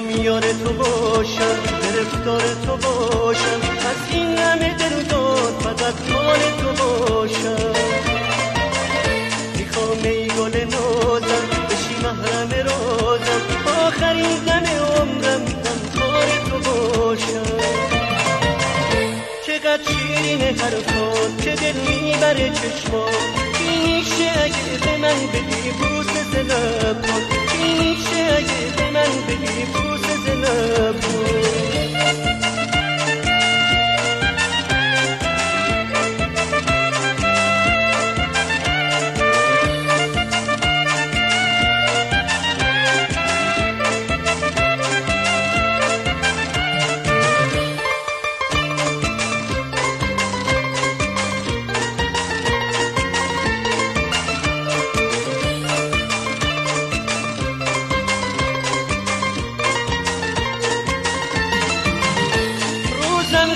میخوام یار تو باشم، گرفتار تو باشم، از این همه دل داد فقط مال تو باشم. میخوام ای گل نازم بشی محرم رازم، آخرین دم عمرم غمخوار تو باشم. چقدر شیرین حرفات که دل میبره چشمات، چی میشه اگه به من بدی بوسه لبات، چی میشه اگه به من بدی بوسه لبات.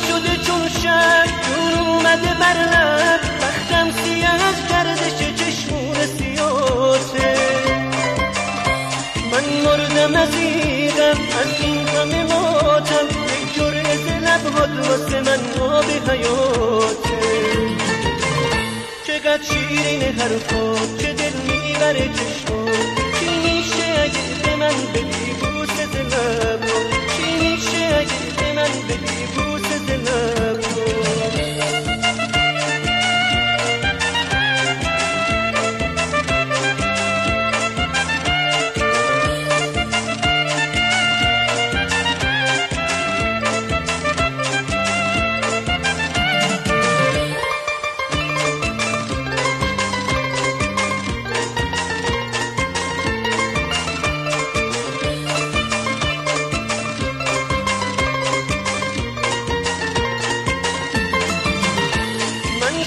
شده چون شب جون اومده بر لب، بختم سیاه از گردش چشمون سیاته. من مردم از ایدم از این همه ماتم، یک جرعه ز لبهات واسه من آب حیاته. چقدر شیرین حرفات که دل میبره چشمات، چی میشه اگه به من بدی بوسه ز لبات، چی میشه اگه به من بدی بوسه ز لبات.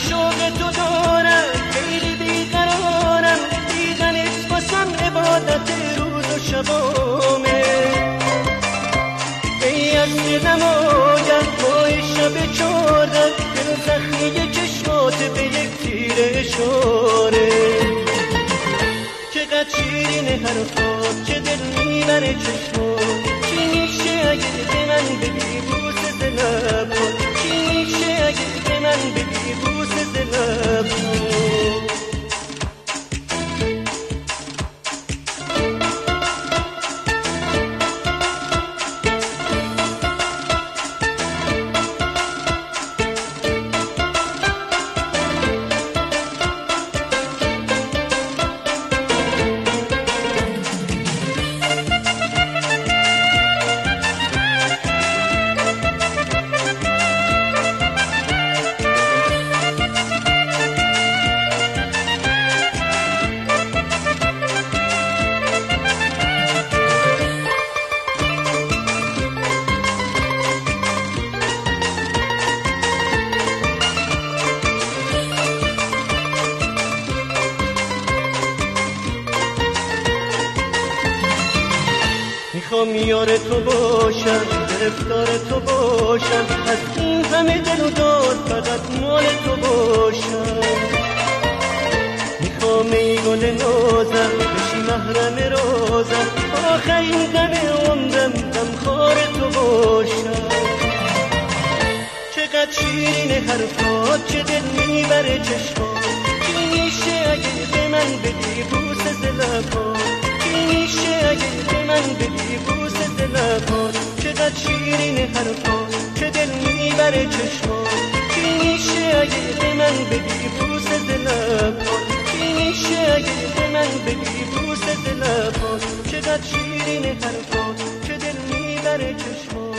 شوق تو دارم خیلی بیقرارم، دیدنت واسم عبادت روز و شبامه. ای از دلم آگه ماه شب چاردم، دل زخمی چشمات به یک تیر اشاره. چقدر شیرین حرفات که دل میبره چشمات، چی میشه اگه به من بدی بوسه ز لبات، چی میشه اگه به من بدی بوسه ز لبات. میخوام یار تو باشم، گرفتار تو باشم، از این همه دل و داد فقط مال تو باشم. میخوام ای گل نازم بشی محرم رازم، آخرین دم عمرم غمخوار تو باشم. چقدر شیرین حرفات که دل میبره چشمات، چی میشه اگه به من بدی بوسه ز لبات، چی میشه اگه به من بدی بوسه ز لبات. چقدر شیرین حرفات که دل میبره چشمات، چی میشه اگه به من بدی بوسه ز لبات، چی میشه اگه به من بدی بوسه ز لبات. چقدر شیرین حرفات که دل میبره چشمات.